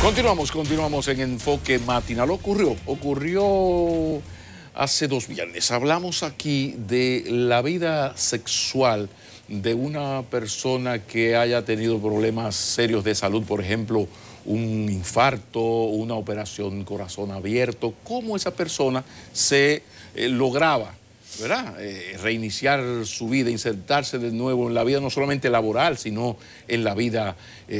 Continuamos en Enfoque Matinal. Ocurrió hace 2 viernes. Hablamos aquí de la vida sexual de una persona que haya tenido problemas serios de salud, por ejemplo, un infarto, una operación corazón abierto. Cómo esa persona se lograba, ¿verdad? Reiniciar su vida, insertarse de nuevo en la vida no solamente laboral, sino en la vida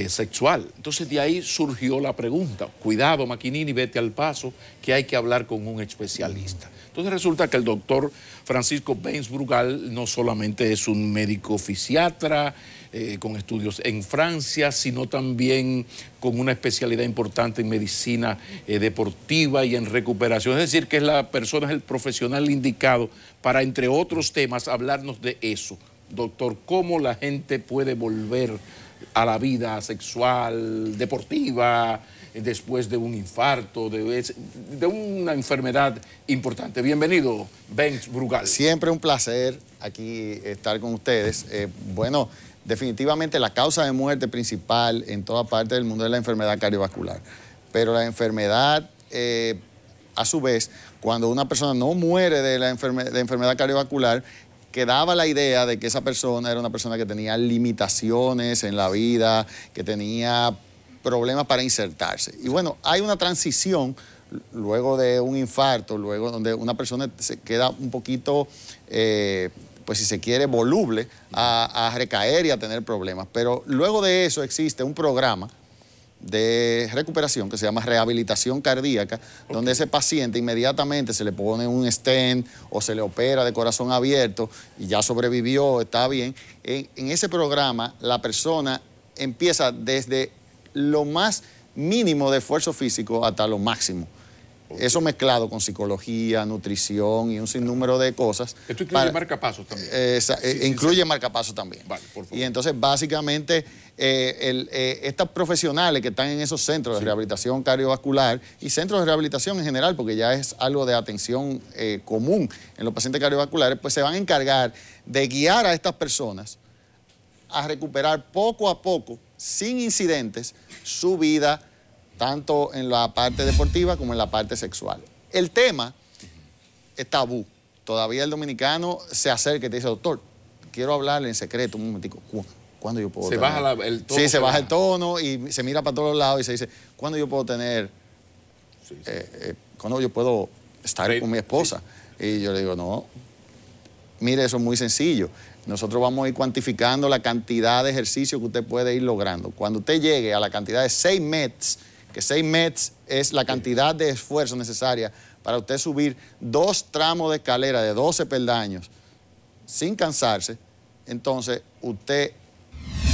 sexual. Entonces de ahí surgió la pregunta: cuidado, Maquinini, vete al paso, que hay que hablar con un especialista. Entonces resulta que el doctor Francisco Baines Brugal no solamente es un médico fisiatra con estudios en Francia, sino también con una especialidad importante en medicina deportiva y en recuperación. Es decir, que es el profesional indicado para, entre otros temas, hablarnos de eso. Doctor, ¿cómo la gente puede volver a la vida sexual, deportiva, después de un infarto, de una enfermedad importante? Bienvenido, Baines Brugal. Siempre un placer aquí estar con ustedes. Bueno, definitivamente la causa de muerte principal en toda parte del mundo es la enfermedad cardiovascular. Pero la enfermedad, a su vez, cuando una persona no muere de enfermedad cardiovascular, quedaba la idea de que esa persona era una persona que tenía limitaciones en la vida, que tenía problemas para insertarse. Y bueno, hay una transición luego de un infarto, luego donde una persona se queda un poquito, pues si se quiere, voluble a recaer y a tener problemas. Pero luego de eso existe un programa de recuperación que se llama rehabilitación cardíaca, donde ese paciente inmediatamente se le pone un stent o se le opera de corazón abierto y ya sobrevivió, está bien. En ese programa la persona empieza desde lo más mínimo de esfuerzo físico hasta lo máximo. Eso mezclado con psicología, nutrición y un sinnúmero de cosas. Esto incluye marcapasos también. Incluye marcapasos también. Vale, por favor. Y entonces, básicamente, estos profesionales que están en esos centros de rehabilitación cardiovascular y centros de rehabilitación en general, porque ya es algo de atención común en los pacientes cardiovasculares, pues se van a encargar de guiar a estas personas a recuperar poco a poco, sin incidentes, su vida, tanto en la parte deportiva como en la parte sexual. El tema es tabú. Todavía el dominicano se acerca y te dice: doctor, quiero hablarle en secreto un momentico. ¿Cuándo yo puedo tener? Baja el tono. Sí, se baja el tono y se mira para todos lados y se dice: ¿cuándo yo puedo tener? ¿Cuándo yo puedo estar con mi esposa? Y yo le digo: no, mire, eso es muy sencillo. Nosotros vamos a ir cuantificando la cantidad de ejercicio que usted puede ir logrando. Cuando usted llegue a la cantidad de 6 METs, que 6 METs es la cantidad de esfuerzo necesaria para usted subir 2 tramos de escalera de 12 peldaños sin cansarse, entonces usted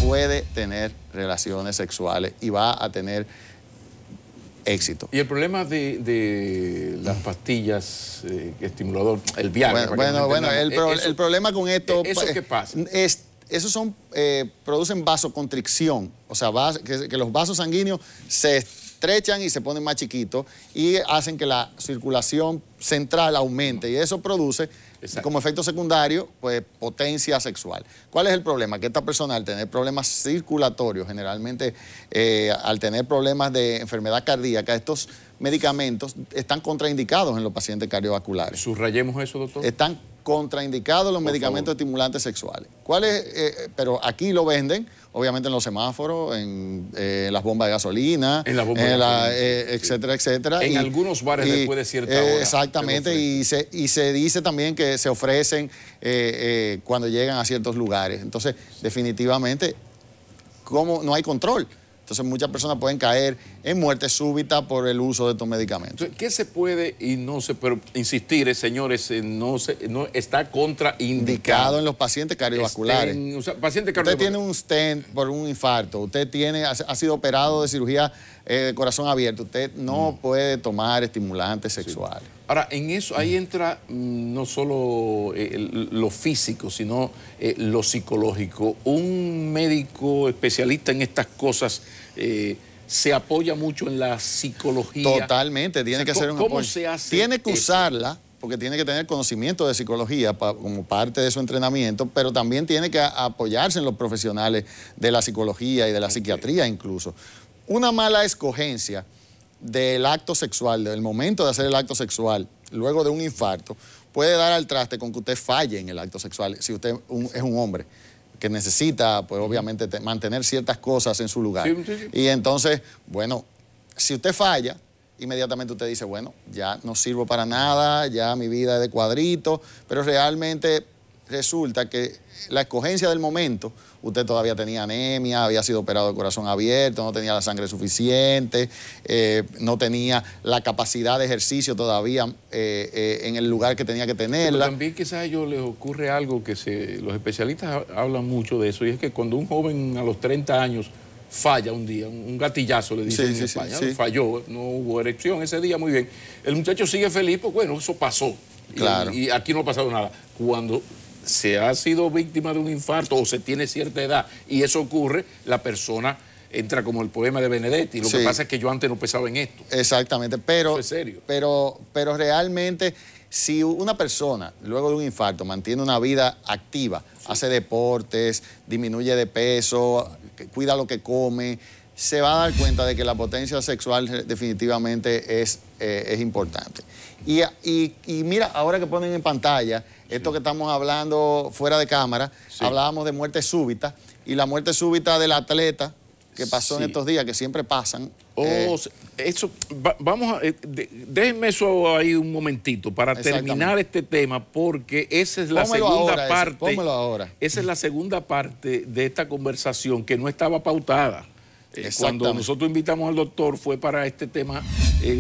puede tener relaciones sexuales y va a tener éxito. Y el problema de las pastillas estimulador, el Viagra. Bueno, el problema con esto... ¿Eso qué pasa? Esos producen vasoconstricción, o sea, que los vasos sanguíneos se estrechan y se ponen más chiquitos y hacen que la circulación central aumente y eso produce, como efecto secundario, pues potencia sexual. ¿Cuál es el problema? Que esta persona, al tener problemas circulatorios, generalmente al tener problemas de enfermedad cardíaca, estos medicamentos están contraindicados en los pacientes cardiovasculares. Subrayemos eso, doctor. Están contraindicados los medicamentos estimulantes sexuales. Pero aquí lo venden, obviamente, en los semáforos, en las bombas de gasolina, etcétera, etcétera. En algunos bares después de cierta hora. Exactamente, y se dice también que se ofrecen cuando llegan a ciertos lugares. Entonces, definitivamente, como no hay control. Entonces muchas personas pueden caer en muerte súbita por el uso de estos medicamentos. Entonces, ¿qué se puede y no se puede insistir, señores, no está contraindicado en los pacientes cardiovasculares? Paciente usted tiene un stent por un infarto, usted ha sido operado de cirugía de corazón abierto, usted no puede tomar estimulantes sexuales. Ahora, en eso ahí entra no solo lo físico, sino lo psicológico. Un médico especialista en estas cosas se apoya mucho en la psicología. Totalmente, tiene que hacer un apoyo. ¿Cómo se hace? Tiene que usarla, porque tiene que tener conocimiento de psicología como parte de su entrenamiento, pero también tiene que apoyarse en los profesionales de la psicología y de la psiquiatría incluso. una mala escogencia del acto sexual, del momento de hacer el acto sexual, luego de un infarto, puede dar al traste con que usted falle en el acto sexual, si usted es un hombre que necesita, pues obviamente, mantener ciertas cosas en su lugar. Sí. Y entonces, bueno, si usted falla, inmediatamente usted dice, bueno, ya no sirvo para nada, ya mi vida es de cuadrito, pero realmente resulta que la escogencia del momento, usted todavía tenía anemia, había sido operado de corazón abierto, no tenía la sangre suficiente, no tenía la capacidad de ejercicio todavía en el lugar que tenía que tenerla. Pero también quizás a ellos les ocurre algo que los especialistas hablan mucho de eso, y es que cuando un joven a los 30 años falla un día, un gatillazo le dicen en España, falló, no hubo erección ese día, muy bien, el muchacho sigue feliz, pues bueno, eso pasó, claro. y aquí no ha pasado nada. Cuando se ha sido víctima de un infarto o se tiene cierta edad y eso ocurre, la persona entra como el poema de Benedetti. Lo que pasa es que yo antes no pensaba en esto. Exactamente, pero, eso es serio. Pero realmente, si una persona luego de un infarto mantiene una vida activa, hace deportes, disminuye de peso, cuida lo que come, se va a dar cuenta de que la potencia sexual definitivamente es importante. Y mira, ahora que ponen en pantalla esto que estamos hablando fuera de cámara, hablábamos de muerte súbita, y la muerte súbita del atleta que pasó en estos días, que siempre pasan. Déjenme eso ahí un momentito para terminar este tema, porque esa es la segunda parte. Pónmelo ahora. Esa es la segunda parte de esta conversación que no estaba pautada. Cuando nosotros invitamos al doctor fue para este tema,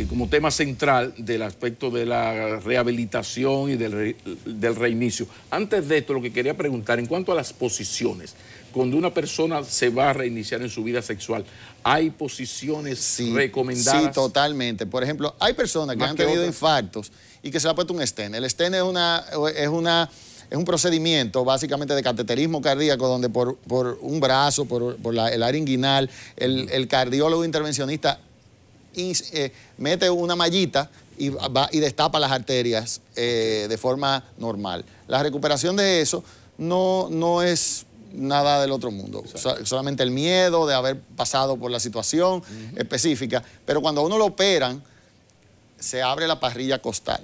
como tema central del aspecto de la rehabilitación y del reinicio. Antes de esto, lo que quería preguntar, en cuanto a las posiciones, cuando una persona se va a reiniciar en su vida sexual, ¿hay posiciones recomendadas? Sí, totalmente. Por ejemplo, hay personas que han tenido infartos y que se le ha puesto un stent. El stent es un procedimiento básicamente de cateterismo cardíaco donde por un brazo, por el área inguinal, el cardiólogo intervencionista mete una mallita y destapa las arterias de forma normal. La recuperación de eso no es nada del otro mundo, solamente el miedo de haber pasado por la situación específica, pero cuando a uno lo operan, se abre la parrilla costal,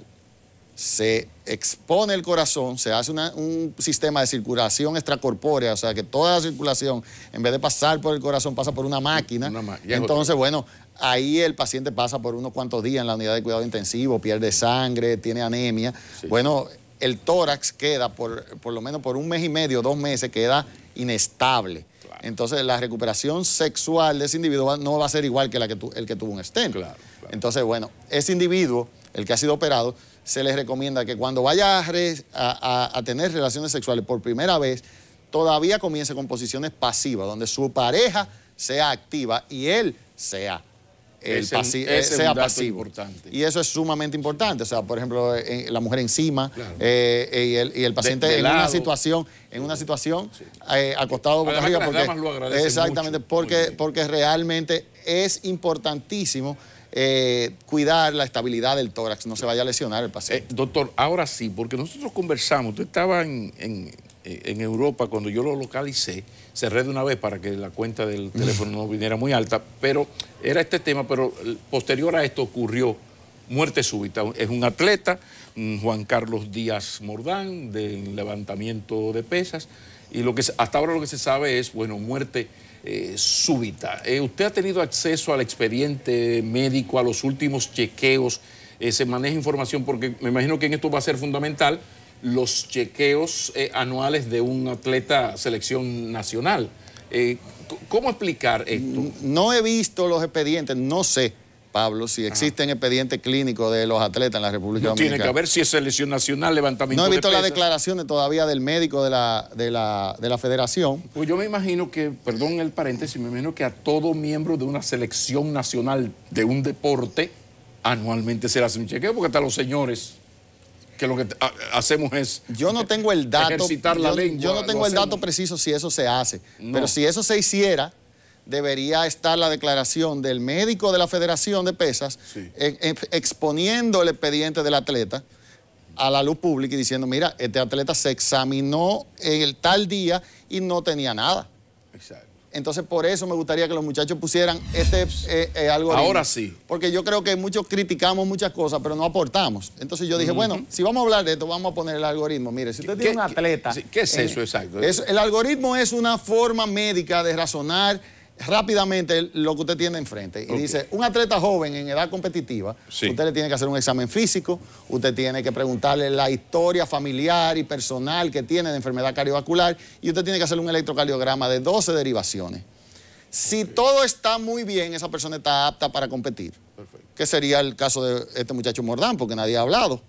se expone el corazón, se hace un sistema de circulación extracorpórea, o sea que toda la circulación, en vez de pasar por el corazón, pasa por una máquina. Entonces, bueno, ahí el paciente pasa por unos cuantos días en la unidad de cuidado intensivo, pierde sangre, tiene anemia. Bueno, el tórax queda, por lo menos por 1 mes y medio, 2 meses, queda inestable. Claro. Entonces, la recuperación sexual de ese individuo no va a ser igual que el que tuvo un stent. Claro. Entonces, bueno, ese individuo, el que ha sido operado, se les recomienda que cuando vaya a tener relaciones sexuales por primera vez, todavía comience con posiciones pasivas, donde su pareja sea activa y él sea pasivo. Importante. Y eso es sumamente importante. O sea, por ejemplo, la mujer encima, claro, y el paciente en una situación acostado boca arriba. Exactamente, porque realmente es importantísimo cuidar la estabilidad del tórax, no se vaya a lesionar el paciente. Doctor, ahora sí, porque nosotros conversamos, usted estaba en Europa cuando yo lo localicé, cerré de una vez para que la cuenta del teléfono no viniera muy alta, pero era este tema, pero posterior a esto ocurrió muerte súbita. Es un atleta, Juan Carlos Díaz Mordán, del levantamiento de pesas, y hasta ahora lo que se sabe es, bueno, muerte súbita. ¿Usted ha tenido acceso al expediente médico, a los últimos chequeos? ¿Se maneja información? Porque me imagino que en esto va a ser fundamental los chequeos anuales de un atleta selección nacional. ¿Cómo explicar esto? No he visto los expedientes, no sé, Pablo, si existen expedientes clínicos de los atletas en la República Dominicana. Tiene que haber si es selección nacional, levantamiento de pesas. No he visto las declaraciones todavía del médico de la federación. Pues yo me imagino que, perdón el paréntesis, me imagino que a todo miembro de una selección nacional de un deporte anualmente se le hace un chequeo, porque hasta los señores que lo que hacemos es yo no tengo el dato, ejercitar la lengua. Yo no tengo el dato preciso si eso se hace, pero si eso se hiciera, debería estar la declaración del médico de la Federación de Pesas exponiendo el expediente del atleta a la luz pública y diciendo, mira, este atleta se examinó en el tal día y no tenía nada. Exacto. Entonces, por eso me gustaría que los muchachos pusieran este algoritmo. Ahora sí. Porque yo creo que muchos criticamos muchas cosas, pero no aportamos. Entonces yo dije, bueno, si vamos a hablar de esto, vamos a poner el algoritmo. Mire, si usted tiene un atleta... ¿Qué es eso exacto? El algoritmo es una forma médica de razonar rápidamente lo que usted tiene enfrente. Y dice, un atleta joven en edad competitiva, usted le tiene que hacer un examen físico, usted tiene que preguntarle la historia familiar y personal que tiene de enfermedad cardiovascular y usted tiene que hacer un electrocardiograma de 12 derivaciones. Si todo está muy bien, esa persona está apta para competir. Perfecto. Que sería el caso de este muchacho Mordán, porque nadie ha hablado.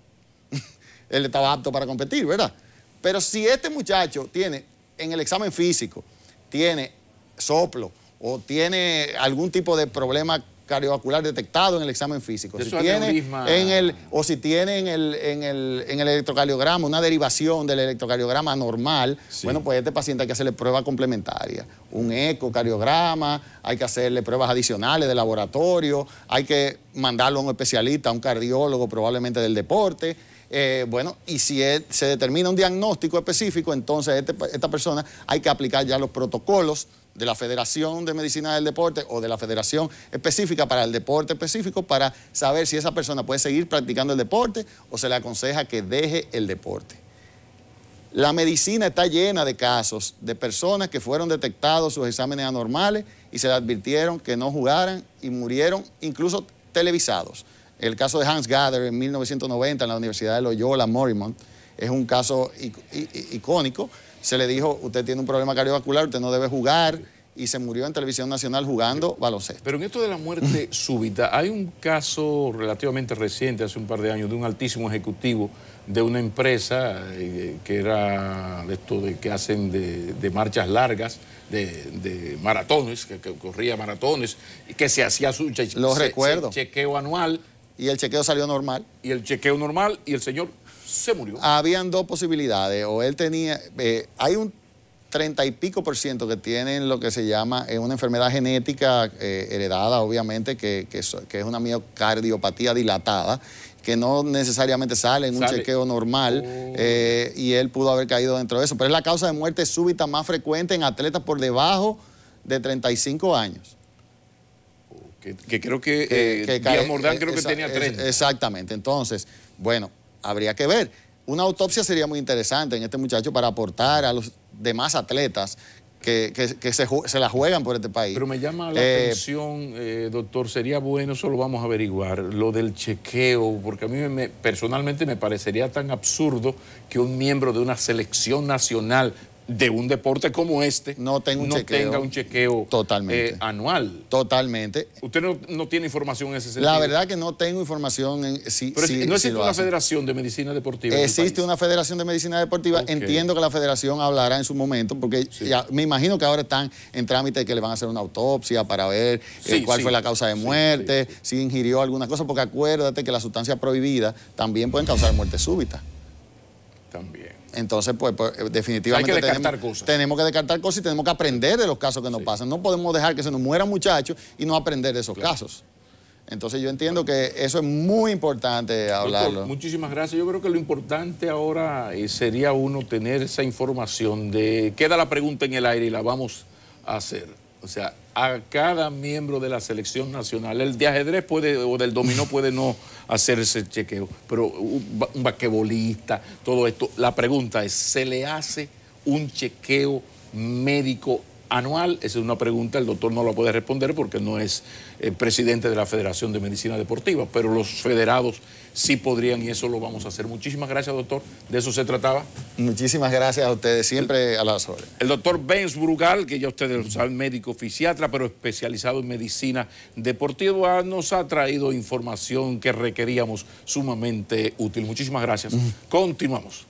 Él estaba apto para competir, ¿verdad? Pero si este muchacho tiene, en el examen físico, tiene soplo, o tiene algún tipo de problema cardiovascular detectado en el examen físico, si tiene o si tiene en el electrocardiograma una derivación del electrocardiograma normal, bueno, pues a este paciente hay que hacerle pruebas complementarias, un ecocardiograma, hay que hacerle pruebas adicionales de laboratorio, hay que mandarlo a un especialista, a un cardiólogo probablemente del deporte. Bueno, y si se determina un diagnóstico específico, entonces esta persona hay que aplicar ya los protocolos de la Federación de Medicina del Deporte o de la Federación específica para el deporte específico para saber si esa persona puede seguir practicando el deporte o se le aconseja que deje el deporte. La medicina está llena de casos de personas que fueron detectados sus exámenes anormales y se le advirtieron que no jugaran y murieron, incluso televisados. El caso de Hans Gader en 1990 en la Universidad de Loyola, Marymount, es un caso icónico. Se le dijo, usted tiene un problema cardiovascular, usted no debe jugar, y se murió en televisión nacional jugando baloncesto. Pero en esto de la muerte súbita, hay un caso relativamente reciente, hace un par de años, de un altísimo ejecutivo de una empresa que era de esto de que hacen de marchas largas, de maratones, que corría maratones, y que se hacía su chequeo anual. Y el chequeo salió normal. Y el chequeo normal, y el señor se murió. Habían dos posibilidades, o él tenía, hay un 30 y pico % que tienen lo que se llama una enfermedad genética heredada, obviamente, que es una miocardiopatía dilatada, que no necesariamente sale en un chequeo normal, y él pudo haber caído dentro de eso. Pero es la causa de muerte súbita más frecuente en atletas por debajo de 35 años. Que creo que Díaz Mordán creo que tenía 30. Exactamente. Entonces, bueno, habría que ver. Una autopsia sería muy interesante en este muchacho para aportar a los demás atletas que se la juegan por este país. Pero me llama la atención, doctor, sería bueno, eso lo vamos a averiguar, lo del chequeo, porque a mí personalmente me parecería tan absurdo que un miembro de una selección nacional de un deporte como este no tenga un chequeo totalmente anual. Totalmente. ¿Usted no tiene información en ese sentido? La verdad que no tengo información en Pero no existe una federación de medicina deportiva. Existe una federación de medicina deportiva. Entiendo que la federación hablará en su momento, porque ya, me imagino que ahora están en trámite que le van a hacer una autopsia para ver cuál fue la causa de muerte, si ingirió alguna cosa, porque acuérdate que las sustancias prohibidas también pueden causar muerte súbita. También. Entonces, pues definitivamente hay que tenemos que descartar cosas y tenemos que aprender de los casos que nos pasan. No podemos dejar que se nos mueran muchachos y no aprender de esos casos. Entonces yo entiendo que eso es muy importante hablarlo. Doctor, muchísimas gracias. Yo creo que lo importante ahora sería uno tener esa información de... Queda la pregunta en el aire y la vamos a hacer. O sea, a cada miembro de la selección nacional, el de ajedrez o del dominó puede no hacer ese chequeo, pero un basquetbolista, todo esto, la pregunta es, ¿se le hace un chequeo médico anual? Esa es una pregunta, el doctor no la puede responder porque no es presidente de la Federación de Medicina Deportiva, pero los federados sí podrían y eso lo vamos a hacer. Muchísimas gracias, doctor. De eso se trataba. Muchísimas gracias a ustedes, siempre a las órdenes. El doctor Benz Brugal, que ya ustedes lo saben, médico fisiatra, pero especializado en medicina deportiva, nos ha traído información que requeríamos sumamente útil. Muchísimas gracias. Continuamos.